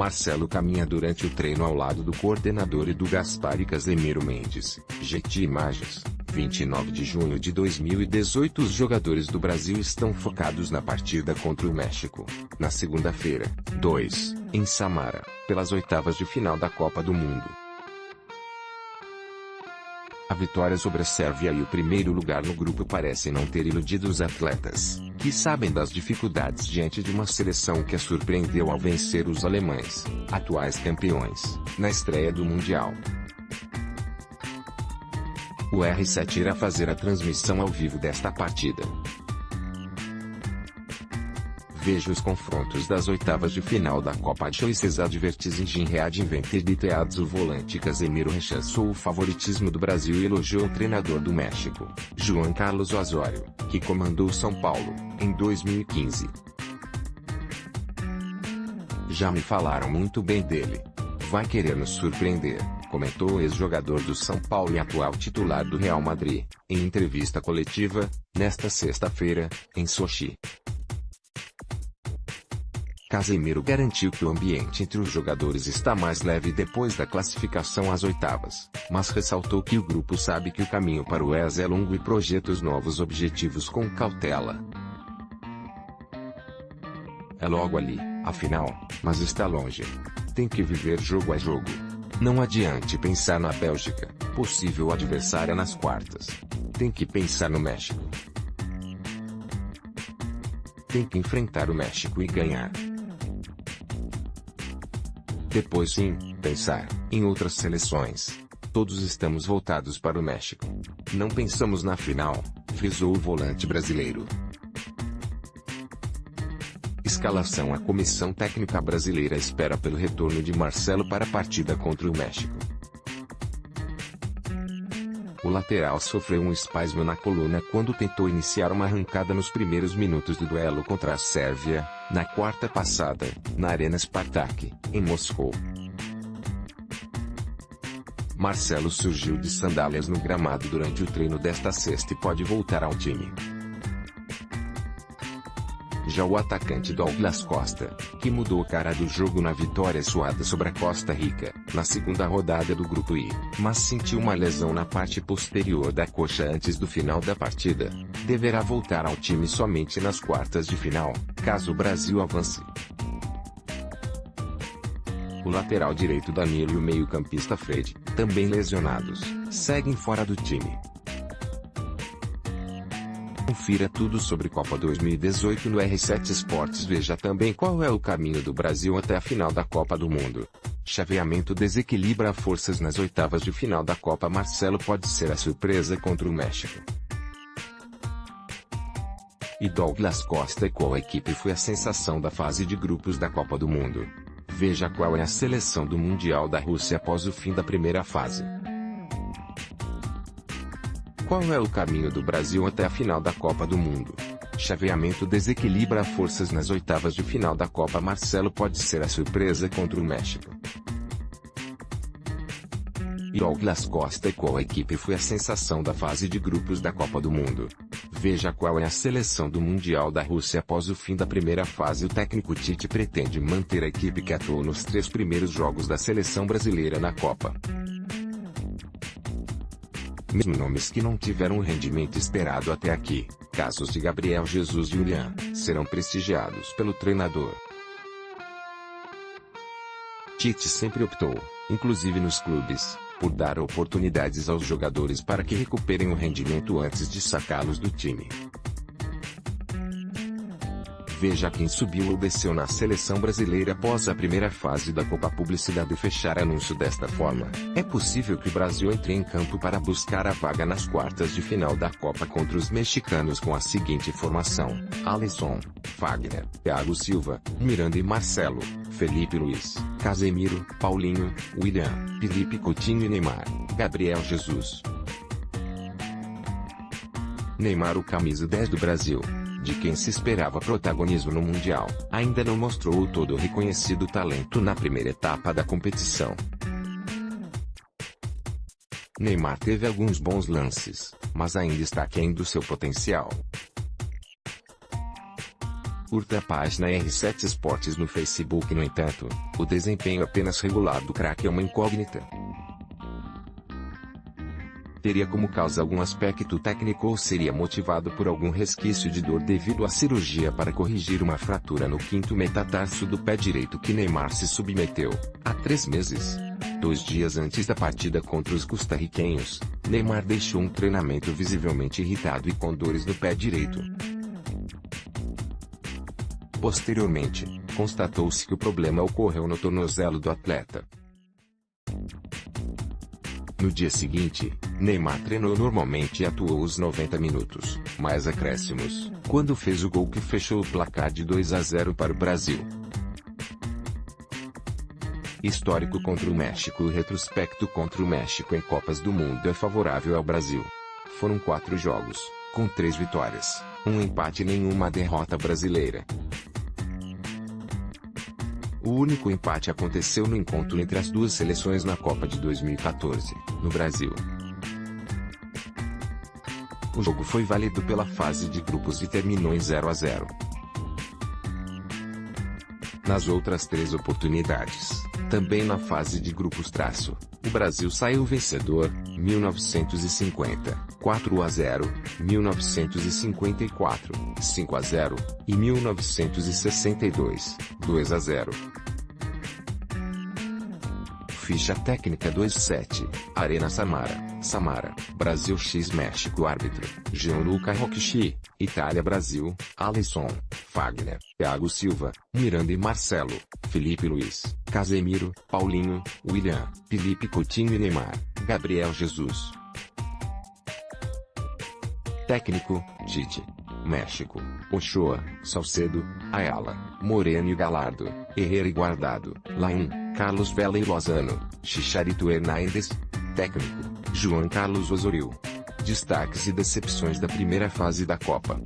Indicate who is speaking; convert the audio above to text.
Speaker 1: Marcelo caminha durante o treino ao lado do coordenador e do Gaspar e Casemiro Mendes. GT Imagens, 29 de junho de 2018. Os jogadores do Brasil estão focados na partida contra o México, na segunda-feira, 2, em Samara, pelas oitavas de final da Copa do Mundo. A vitória sobre a Sérvia e o primeiro lugar no grupo parecem não ter iludido os atletas, que sabem das dificuldades diante de uma seleção que a surpreendeu ao vencer os alemães, atuais campeões, na estreia do Mundial. O R7 irá fazer a transmissão ao vivo desta partida. Veja os confrontos das oitavas de final da Copa de Choices Advertising Readinvented. O volante Casemiro rechaçou o favoritismo do Brasil e elogiou o treinador do México, Juan Carlos Osorio, que comandou São Paulo, em 2015. Já me falaram muito bem dele. Vai querer nos surpreender, comentou o ex-jogador do São Paulo e atual titular do Real Madrid, em entrevista coletiva, nesta sexta-feira, em Sochi. Casemiro garantiu que o ambiente entre os jogadores está mais leve depois da classificação às oitavas, mas ressaltou que o grupo sabe que o caminho para o ES é longo e projeta os novos objetivos com cautela. É logo ali, afinal, mas está longe. Tem que viver jogo a jogo. Não adianta pensar na Bélgica, possível adversária nas quartas. Tem que pensar no México. Tem que enfrentar o México e ganhar. Depois sim, pensar em outras seleções. Todos estamos voltados para o México. Não pensamos na final, frisou o volante brasileiro. Escalação: a comissão técnica brasileira espera pelo retorno de Marcelo para a partida contra o México. O lateral sofreu um espasmo na coluna quando tentou iniciar uma arrancada nos primeiros minutos do duelo contra a Sérvia, na quarta passada, na Arena Spartak, em Moscou. Marcelo surgiu de sandálias no gramado durante o treino desta sexta e pode voltar ao time. Já o atacante Douglas Costa, que mudou a cara do jogo na vitória suada sobre a Costa Rica, na segunda rodada do Grupo I, mas sentiu uma lesão na parte posterior da coxa antes do final da partida, deverá voltar ao time somente nas quartas de final, caso o Brasil avance. O lateral direito Danilo e o meio-campista Fred, também lesionados, seguem fora do time. Confira tudo sobre Copa 2018 no R7 Esportes. Veja também qual é o caminho do Brasil até a final da Copa do Mundo. Chaveamento desequilibra forças nas oitavas de final da Copa. Marcelo pode ser a surpresa contra o México. E Douglas Costa e qual equipe foi a sensação da fase de grupos da Copa do Mundo. Veja qual é a seleção do Mundial da Rússia após o fim da primeira fase. Qual é o caminho do Brasil até a final da Copa do Mundo? Chaveamento desequilibra forças nas oitavas de final da Copa. Marcelo pode ser a surpresa contra o México. E Douglas Costa e qual equipe foi a sensação da fase de grupos da Copa do Mundo? Veja qual é a seleção do Mundial da Rússia após o fim da primeira fase. O técnico Tite pretende manter a equipe que atuou nos 3 primeiros jogos da seleção brasileira na Copa. Mesmo nomes que não tiveram o rendimento esperado até aqui, casos de Gabriel Jesus e Willian, serão prestigiados pelo treinador. Tite sempre optou, inclusive nos clubes, por dar oportunidades aos jogadores para que recuperem o rendimento antes de sacá-los do time. Veja quem subiu ou desceu na seleção brasileira após a primeira fase da Copa. Publicidade. Fechar anúncio desta forma. É possível que o Brasil entre em campo para buscar a vaga nas quartas de final da Copa contra os mexicanos com a seguinte formação: Alisson, Fagner, Thiago Silva, Miranda e Marcelo, Felipe Luiz, Casemiro, Paulinho, Willian, Felipe Coutinho e Neymar, Gabriel Jesus. Neymar, o camisa 10 do Brasil, de quem se esperava protagonismo no Mundial, ainda não mostrou o todo reconhecido talento na primeira etapa da competição. Neymar teve alguns bons lances, mas ainda está aquém do seu potencial. Curta a página R7 Esportes no Facebook. No entanto, o desempenho apenas regular do craque é uma incógnita. Teria como causa algum aspecto técnico ou seria motivado por algum resquício de dor devido à cirurgia para corrigir uma fratura no quinto metatarso do pé direito que Neymar se submeteu há 3 meses. 2 dias antes da partida contra os costarriquenhos, Neymar deixou um treinamento visivelmente irritado e com dores no pé direito. Posteriormente, constatou-se que o problema ocorreu no tornozelo do atleta. No dia seguinte, Neymar treinou normalmente e atuou os 90 minutos, mais acréscimos, quando fez o gol que fechou o placar de 2-0 para o Brasil. Histórico contra o México. O retrospecto contra o México em Copas do Mundo é favorável ao Brasil. Foram 4 jogos, com 3 vitórias, 1 empate e nenhuma derrota brasileira. O único empate aconteceu no encontro entre as duas seleções na Copa de 2014, no Brasil. O jogo foi válido pela fase de grupos e terminou em 0-0. Nas outras 3 oportunidades, também na fase de grupos, o Brasil saiu vencedor, 1950, 4-0, 1954, 5-0, e 1962, 2-0. Ficha técnica 27, Arena Samara, Brasil x México. Árbitro, Gianluca Rocchi. Itália Brasil, Alisson, Fagner, Thiago Silva, Miranda e Marcelo, Felipe Luiz, Casemiro, Paulinho, William, Felipe Coutinho e Neymar, Gabriel Jesus. Técnico, Tite. México, Ochoa, Salcedo, Ayala, Moreno e Gallardo, Herrera e Guardado, Lain, Carlos Vela e Lozano, Chicharito Hernández. Técnico, Juan Carlos Osorio. Destaques e decepções da primeira fase da Copa.